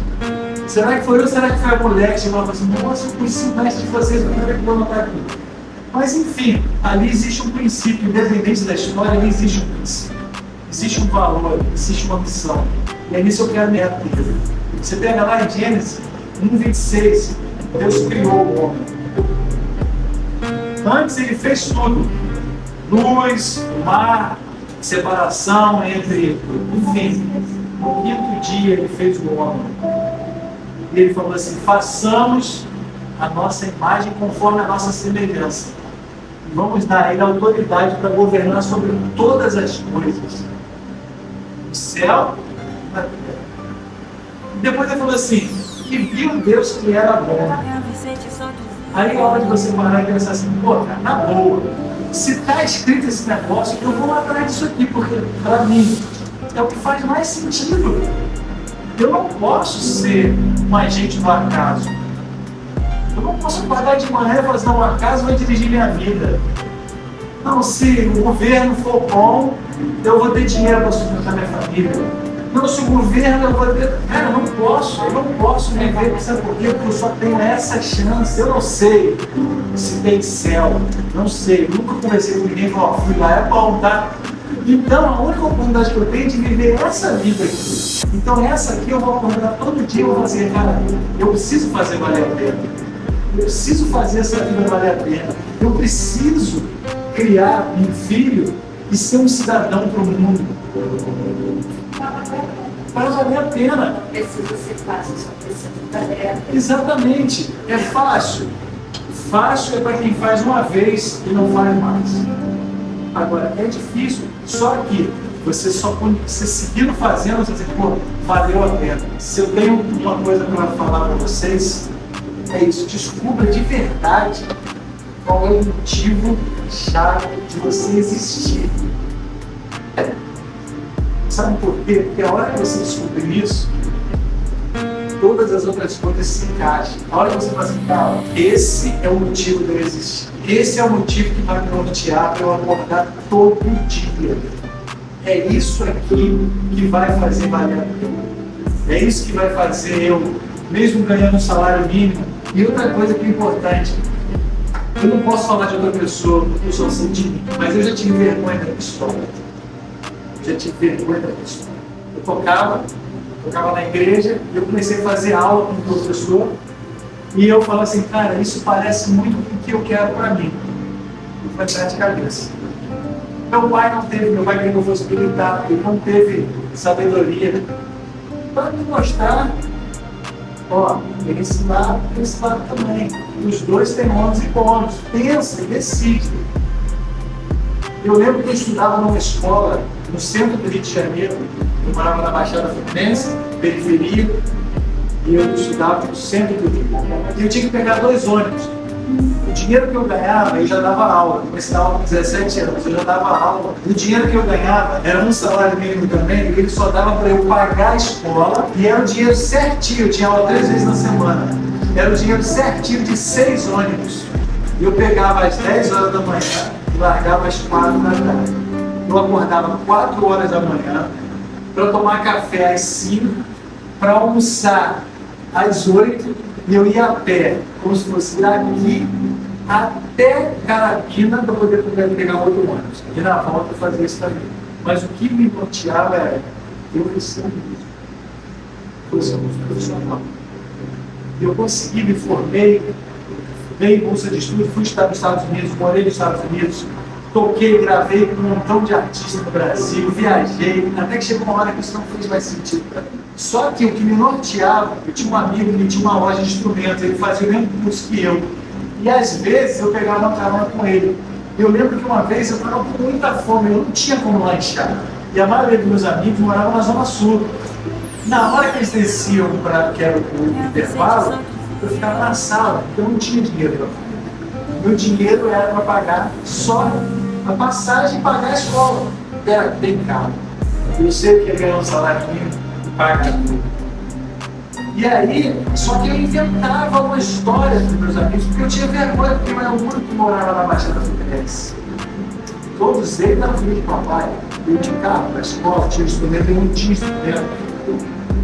Será que foi eu ou será que foi a mulher que chegou lá e falou assim, nossa, eu conheci o mestre de vocês, eu quero que eu não estar aqui. Mas enfim, ali existe um princípio, independente da história, ali existe um princípio. Existe um valor, existe uma missão. E é nisso eu quero me ater. Você pega lá em Gênesis 1:26, Deus criou o homem. Antes ele fez tudo. Luz, mar, separação entre... Enfim, no quinto dia ele fez o homem. E ele falou assim, façamos a nossa imagem conforme a nossa semelhança. E vamos dar a ele autoridade para governar sobre todas as coisas. O céu e na terra. E depois ele falou assim, e viu Deus que era bom. Aí é hora de você parar e pensar assim, pô, cara, na boa, se está escrito esse negócio, eu vou atrás disso aqui, porque para mim é o que faz mais sentido. Eu não posso ser um agente do acaso. Eu não posso acordar de manhã e falar assim, não, o acaso vai dirigir minha vida. Não, se o governo for bom, eu vou ter dinheiro para sustentar minha família. Não, se o governo eu vou ter... Cara, eu não posso viver, sabe por quê? Porque eu só tenho essa chance. Eu não sei se tem céu, não sei. Nunca conversei com ninguém e falei, ó, fui lá, é bom, tá? Então, a única oportunidade que eu tenho é de viver essa vida aqui. Então, essa aqui eu vou acordar todo dia e vou fazer, cara, eu preciso fazer valer a pena. Eu preciso fazer essa vida valer a pena. Eu preciso criar um filho e ser um cidadão para o mundo. Para valer a pena. Precisa ser fácil, só precisa valer a pena. Exatamente. É fácil. Fácil é para quem faz uma vez e não faz mais. Agora, é difícil. Só que você seguindo fazendo, você diz, pô, valeu a pena. Se eu tenho uma coisa para falar para vocês, é isso. Descubra de verdade qual é o motivo chave de você existir. Sabe por quê? Porque a hora que você descobrir isso, todas as outras coisas se encaixam. A hora que você fala assim, cara, esse é o motivo de eu existir. Esse é o motivo que vai me nortear para eu acordar todo dia. É isso aqui que vai fazer valer a pena. É isso que vai fazer eu, mesmo ganhando um salário mínimo. E outra coisa que é importante, eu não posso falar de outra pessoa, porque eu só sei de mim, mas eu já tive vergonha da minha história. Já tive vergonha da minha história. Eu tocava na igreja, eu comecei a fazer aula com o professor, e eu falava assim, cara, isso parece muito com o que eu quero para mim. Eu falei, tá de cabeça. Meu pai queria que eu fosse militar, ele não teve sabedoria. Para me mostrar, ó, tem esse lado também. Os dois têm ônus e bônus. Pensa e decide. Eu lembro que eu estudava numa escola no centro do Rio de Janeiro. Eu morava na Baixada Fluminense, periferia, e eu estudava no centro do Rio. E eu tinha que pegar 2 ônibus. O dinheiro que eu ganhava, eu já dava aula. Eu comecei a dar aula com 17 anos, eu já dava aula. O dinheiro que eu ganhava era um salário mínimo também, e ele só dava para eu pagar a escola, e era o dinheiro certinho, eu tinha aula 3 vezes na semana. Era o dinheiro certinho de 6 ônibus. Eu pegava às 10 horas da manhã e largava às 4 da tarde. Eu acordava 4 horas da manhã para tomar café às 5, para almoçar às 8, e eu ia a pé, como se fosse daqui até Carabina para poder pegar outro ônibus. E na volta eu fazia isso também. Mas o que me norteava era, eu preciso disso. Eu sou um profissional. Eu consegui, me formei, dei bolsa de estudo, fui estudar nos Estados Unidos, morei nos Estados Unidos, toquei, gravei com um montão de artistas no Brasil, viajei, até que chegou uma hora que isso não fez mais sentido para mim. Só que o que me norteava, eu tinha um amigo que tinha uma loja de instrumentos, ele fazia o mesmo curso que eu. E às vezes eu pegava uma carona com ele. Eu lembro que uma vez eu estava com muita fome, eu não tinha como lanchar. E a maioria dos meus amigos moravam na Zona Sul. Na hora que eles desciam para que era o intervalo, eu ficava na sala, porque eu não tinha dinheiro. Meu dinheiro era para pagar só a passagem e pagar a escola. Era bem caro. Eu sei que ia ganhar um salário mínimo e pagar tudo. E aí, só que eu inventava uma história para os meus amigos, porque eu tinha vergonha, porque eu era o único que morava na Baixada Fluminense. Todos eles eram filhos de papai. Eu de carro para a escola, tinha instrumento, eu não tinha instrumento.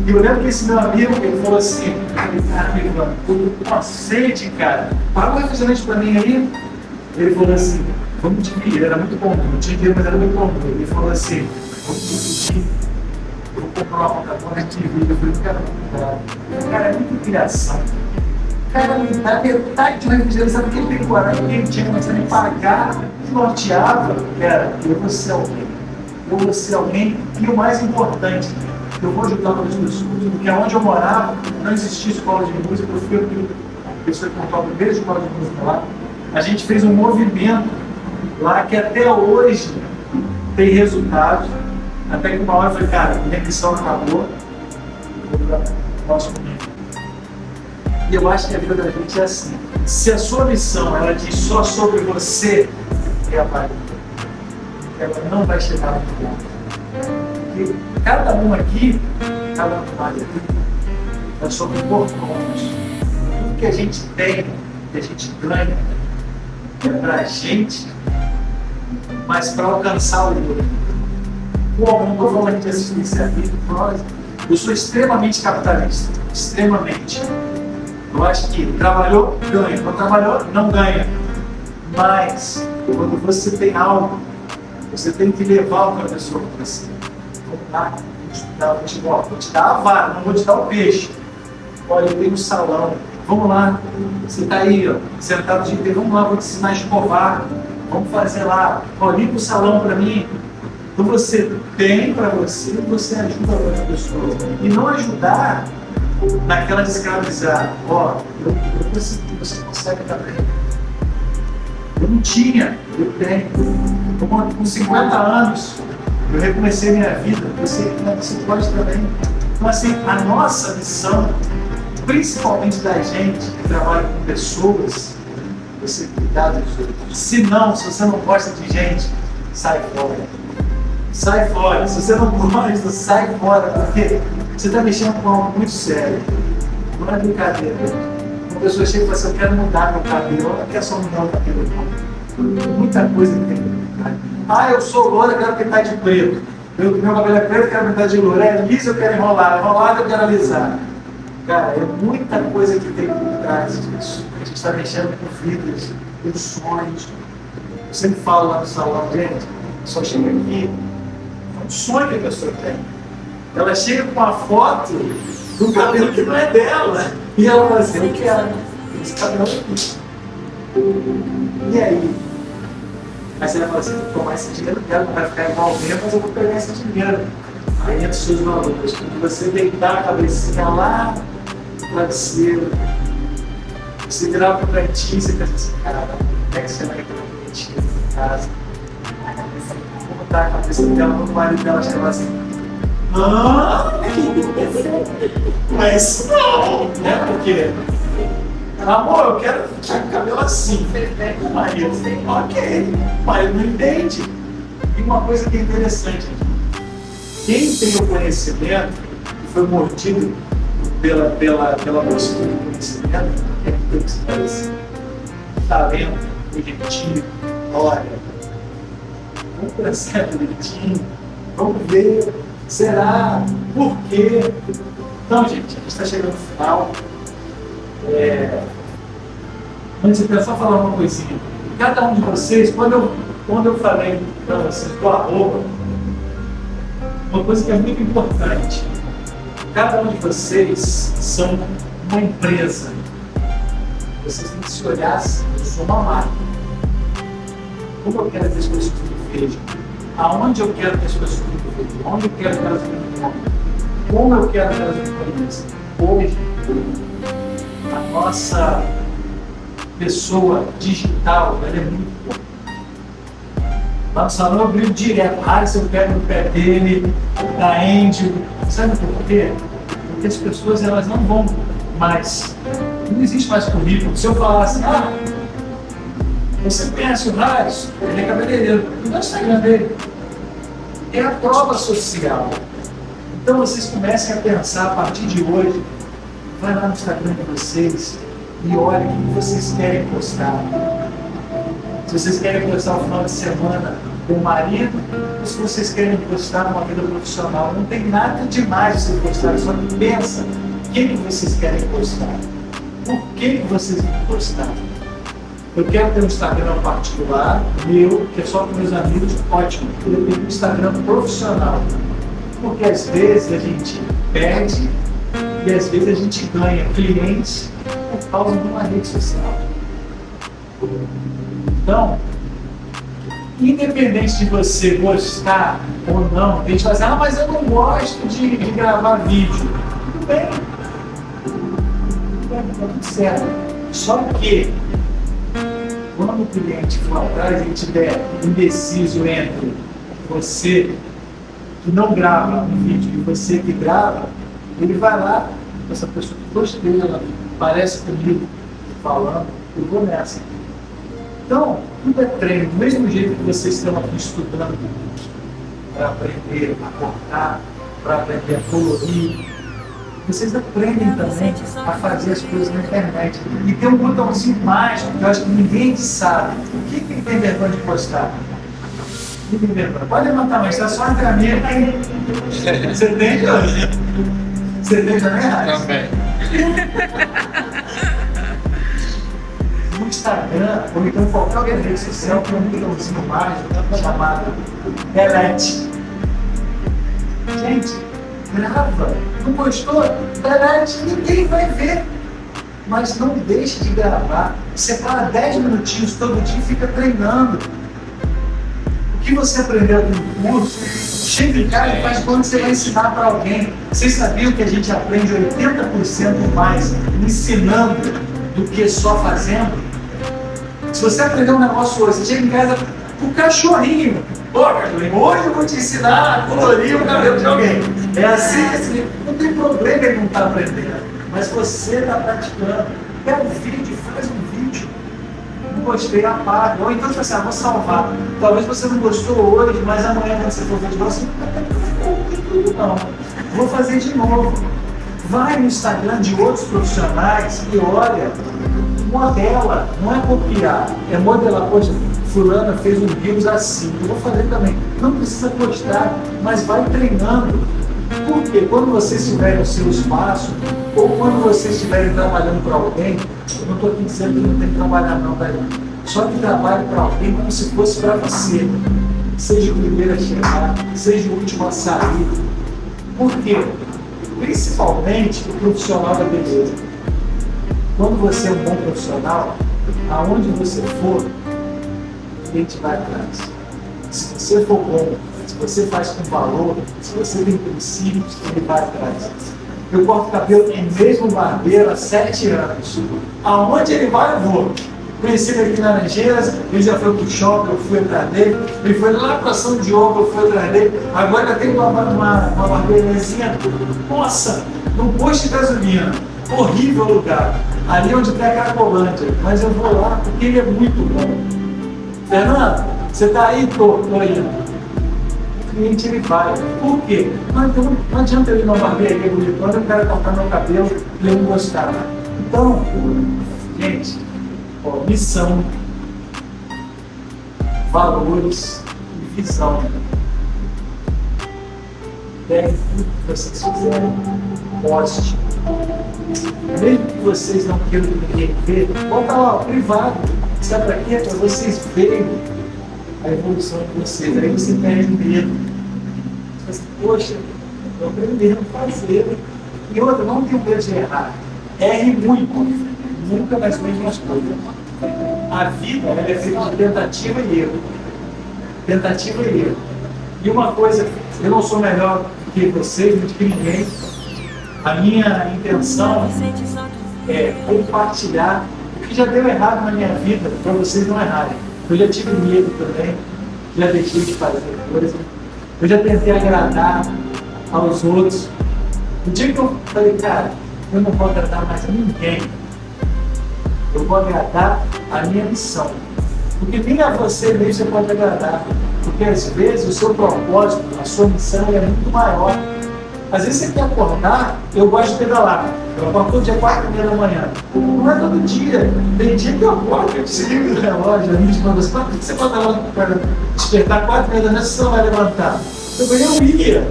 E eu lembro que esse meu amigo, ele falou assim, cara, Ivan, eu tô com sede, cara. Paga um refrigerante para mim aí. Ele falou assim, vamos dividir, ele era muito bom, não tinha dinheiro, mas era muito bom. Ele falou assim, vamos dividir. Eu vou comprar uma Coca-Cola de vida. Eu falei, cara, não dá. Cara, é muita criação. Cara, me dá metade de um refrigerante, sabe o que ele tem coragem? Porque ele tinha começado a pagar, norteava. Cara, eu vou ser alguém. Eu vou ser alguém. E o mais importante, eu vou ajudar outras pessoas. Porque onde eu morava, não existia escola de música. Eu fui a pessoa que montou a primeira escola de música lá. A gente fez um movimento lá que até hoje tem resultados. Até que uma hora eu falei, cara, minha missão acabou, vou para o nosso mundo. E eu acho que a vida da gente é assim. Se a sua missão ela diz só sobre você, é válida. Ela não vai chegar no lugar. Porque cada um aqui, cada um vale aqui, é sobre portões. Tudo que a gente tem, que a gente ganha, é para a gente, mas para alcançar o outro. Como não estou falando aqui de assistência bíblica, eu sou extremamente capitalista, extremamente. Eu acho que trabalhou, ganha, não trabalhou, não ganha. Mas, quando você tem algo, você tem que levar o que a pessoa para você. Vamos lá, vou te dar a vara, não vou te dar o peixe. Olha, eu tenho um salão, vamos lá, você está aí, ó, sentado o dia inteiro, vamos lá, vou te ensinar a escovar, vamos fazer lá, ó, limpa o salão para mim. Então você tem para você, você ajuda outra pessoa. E não ajudar naquela de escravizar. Ó, eu consegui, você consegue também. Eu não tinha, eu tenho. Com 50 anos, eu recomecei minha vida, você pode também. Então assim, a nossa missão, principalmente da gente que trabalha com pessoas, você cuidar dos outros. Se você não gosta de gente, sai fora. Sai fora. Se você não gosta, sai fora, porque você está mexendo com algo muito sério. Não é brincadeira. Uma pessoa chega e fala assim, eu quero mudar meu cabelo. Ela quer só mudar o cabelo. Muita coisa que tem que mudar. Ah, eu sou loura, eu quero pintar de preto. Meu cabelo é preto, eu quero pintar de loura. É liso, eu quero enrolar. Enrolado, eu quero alisar. Cara, é muita coisa que tem por trás disso. A gente está mexendo com vidas, com sonhos. Eu sempre falo lá no salão, gente, só chega aqui, é um sonho que a pessoa tem. Ela chega com uma foto do cabelo que não é dela. E ela fala assim, eu quero esse cabelo aqui. E aí? Aí você vai falar assim, vou tomar esse dinheiro dela, não vai ficar igual mesmo, mas eu vou pegar esse dinheiro. Aí entra os seus valores. Quando você deitar a cabecinha lá no travesseiro, você virar para o cantinho e você pensa assim, cara, como é que você vai ter um cantinho em casa? Vou botar a cabeça dela no marido dela, chega lá assim, mas não, né? Porque, amor, eu quero ficar com o cabelo assim. O marido, ok, o marido não entende. E uma coisa que é interessante aqui, quem tem o conhecimento, que foi mordido pela postura do conhecimento, é que tem que se parecer. Talento, objetivo, olha, vamos prestar direitinho, vamos ver. Será? Por quê? Então, gente, a gente está chegando no final. Antes de só falar uma coisinha. Cada um de vocês, quando eu falei para vocês do arroba, uma coisa que é muito importante. Cada um de vocês são uma empresa. Vocês têm que se olhar assim, eu sou uma marca. Como eu quero que as pessoas me vejam? Aonde eu quero que as pessoas me vejam? Onde eu quero que elas me vejam? Como eu quero que elas me conheçam? Hoje, a nossa pessoa digital ela é muito boa. Lá no salão eu brigo direto. Se eu pego no pé dele, da Angel. Sabe por quê? Porque as pessoas elas não vão mais. Não existe mais currículo. Se eu falasse, você conhece o Harris? Ele é cabeleireiro. Não é o Instagram dele. É a prova social. Então vocês comecem a pensar a partir de hoje. Vai lá no Instagram de vocês e olhem o que vocês querem postar. Se vocês querem postar o final de semana com o marido, ou se vocês querem postar uma vida profissional, não tem nada demais você postar, só pensa o que vocês querem postar. Por que vocês vão postar? Eu quero ter um Instagram particular, meu, que é só com meus amigos, ótimo. Eu tenho um Instagram profissional. Porque às vezes a gente perde e às vezes a gente ganha clientes por causa de uma rede social. Então, independente de você gostar ou não, tem gente que fala assim, mas eu não gosto de gravar vídeo. Tudo bem. Tá tudo certo. Só que, quando o cliente for atrás e estiver indeciso entre você que não grava um vídeo e você que grava, ele vai lá, essa pessoa que gostei, ela parece comigo falando, eu vou nessa. Então, tudo é treino. Do mesmo jeito que vocês estão aqui estudando para aprender a cortar, para aprender a colorir, vocês aprendem também a fazer as coisas na internet. E tem um botãozinho mágico que eu acho que ninguém sabe. O que tem vergonha de postar? Ninguém tem vergonha. Pode levantar, mas está só entre a minha e você tem, Jorge? Você tem também, Raíssa? Também. No Instagram, ou então qualquer outra rede social, tem um botãozinho mágico chamado Delete. Gente, grava. Não gostou? Delete. Ninguém vai ver. Mas não deixe de gravar. Separa 10 minutinhos todo dia e fica treinando. O que você aprendeu no curso, chega em casa e faz quando você vai ensinar para alguém. Vocês sabiam que a gente aprende 80% mais ensinando do que só fazendo? Se você aprender um negócio hoje, você chega em casa, o cachorrinho. Cachorrinho, hoje eu vou te ensinar a colorir o cabelo de alguém. É assim, não tem problema ele não estar aprendendo. Mas você está praticando. Pega um vídeo, faz um vídeo. Não gostei, apaga. Ou então você assim, vou salvar. Talvez você não gostou hoje, mas amanhã quando você for ver de novo, você não. Vou fazer de novo. Vai no Instagram de outros profissionais e olha, modela, não é copiar, é modelar. Poxa, fulana fez um vídeo assim, eu vou fazer também. Não precisa postar, mas vai treinando. Porque quando vocês tiverem o seu espaço, ou quando vocês estiverem trabalhando para alguém, eu não estou aqui dizendo que não tem que trabalhar não, tá? Só que trabalhe para alguém como se fosse para você. Seja o primeiro a chegar, seja o último a sair. Por quê? Principalmente o profissional da beleza. Quando você é um bom profissional, aonde você for, a gente vai atrás. Se você for bom, se você faz com valor, se você tem princípios, ele vai atrás. Eu corto cabelo em mesmo barbeiro há 7 anos. Aonde ele vai, eu vou. Conheci ele aqui na Laranjeiras, ele já foi pro shopping, eu fui atrás dele. Ele foi lá pra São Diogo, eu fui atrás dele. Agora tem uma barbeirazinha, nossa, no posto de gasolina. Horrível lugar. Ali onde tem a Cracolândia. Mas eu vou lá porque ele é muito bom. Fernando, você tá aí? Tô indo. O cliente ele vai. Por quê? Não adianta eu ir numa barbearia bonitona, eu quero cortar meu cabelo e ele não gostar. Então, gente, missão, valores e visão. Pegue tudo que vocês fizerem, poste. Mesmo que vocês não queiram que ninguém ver, bota lá, privado. Sabe para quê? Para vocês verem a evolução de vocês. Aí você perde medo. Você fala, poxa, estou aprendendo a fazer. E outra, não tenho medo de errar. Erre muito. Nunca nas mesmas coisas. A vida ela é feita de tentativa e erro. Tentativa e erro. E uma coisa, eu não sou melhor do que vocês, do que ninguém. A minha intenção é compartilhar o que já deu errado na minha vida para vocês não errarem. Eu já tive medo também, já deixei de fazer coisa, eu já tentei agradar aos outros. O dia que eu falei, cara, eu não vou agradar mais a ninguém, eu vou agradar a minha missão. Porque nem a você mesmo você pode agradar. Porque às vezes o seu propósito, a sua missão é muito maior. Às vezes você quer acordar, eu gosto de pedalar. Eu acordo todo dia 4h30 da manhã. Não é todo dia. Tem dia que eu acordo, eu desligo o relógio, a minha esposa fala, por que você bota lá para despertar 4h30 da manhã, você não vai levantar? Eu falei, eu ia.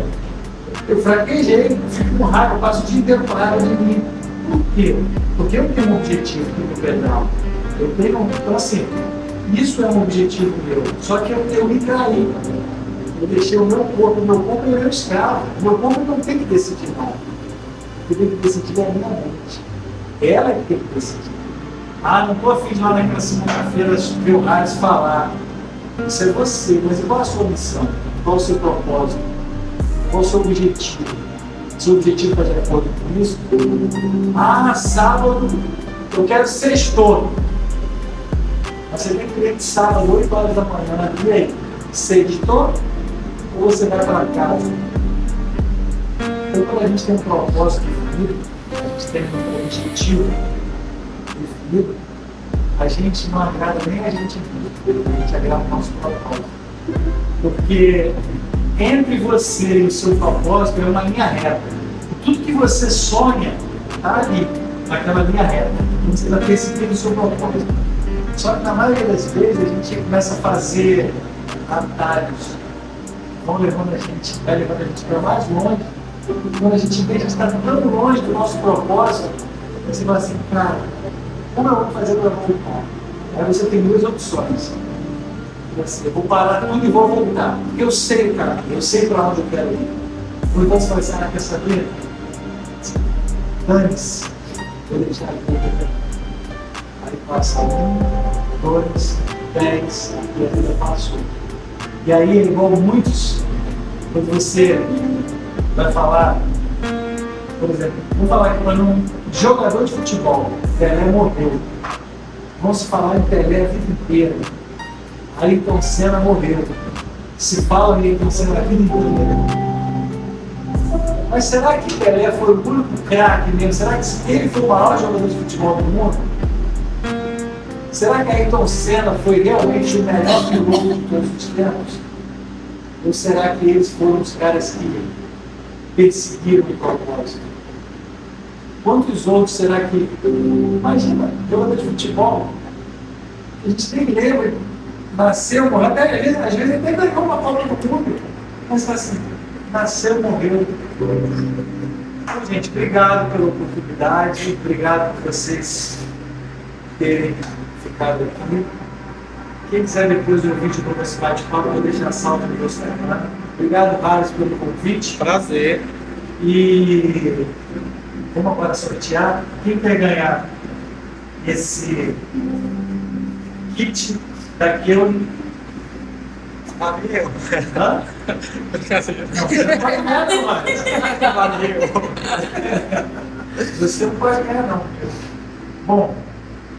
Eu fraquejei, fico com raiva, eu passo o dia inteiro com raiva de mim. Por quê? Porque eu tenho um objetivo aqui no pedal. Então assim, isso é um objetivo meu. Só que eu me traí. Eu deixei o meu corpo é meu escravo. O meu corpo não tem que decidir não. Quem tem que decidir é a minha mente. Ela que tem que decidir. Ah, não estou afim de lá naquela segunda-feira ver o Raiz falar. Isso é você, mas qual a sua missão? Qual o seu propósito? Qual o seu objetivo? Seu objetivo está de acordo com isso? Ah, sábado eu quero sextou. Mas você tem que crer que sábado, 8h da manhã, e aí? Sextou? Ou você vai para casa? Então, quando a gente tem um propósito definido, a gente tem um objetivo definido, a gente não agrada nem a gente mesmo, a gente agrada o nosso propósito. Porque entre você e o seu propósito é uma linha reta. Tudo que você sonha está ali, naquela linha reta. Você está perseguindo o seu propósito. Só que na maioria das vezes a gente começa a fazer atalhos. Vai levando a gente para mais longe. Quando a gente vê que está tão longe do nosso propósito, você fala assim, cara, como eu vou fazer para voltar? Aí você tem duas opções. Eu vou parar tudo e vou voltar. Porque eu sei, cara, eu sei para onde eu quero ir. Ou então você vai dizer, quer saber? Dane-se, vou deixar aqui. Aí passa 1, 2, 10 e a vida passou. E aí, igual muitos, quando você vai falar, por exemplo, vamos falar aqui para um jogador de futebol, Pelé morreu. Vamos falar em Pelé a vida inteira. Ayrton Senna morreu. Se fala em Ayrton Senna a vida inteira. Mas será que Pelé foi o único craque mesmo? Será que ele foi o maior jogador de futebol do mundo? Será que Ayrton Senna foi realmente o melhor piloto de todos os tempos? Ou será que eles foram os caras que perseguiram o propósito? Quantos outros será que... Imagina, jogador de futebol, a gente nem lembra, nasceu, morreu, até, às vezes até ganhou uma Copa do Mundo, mas assim, nasceu, morreu. Então, gente, obrigado pela oportunidade, obrigado por vocês terem ficado aqui. Quem quiser depois do vídeo do nosso bate-papo, eu vou deixar salvo no meu Instagram. Obrigado, Carlos, pelo convite. Prazer. E vamos agora sortear. Quem quer ganhar esse kit daquele? Valeu. Hã? Não, você não pode ganhar não, mano. Valeu. Você não pode ganhar não. Bom,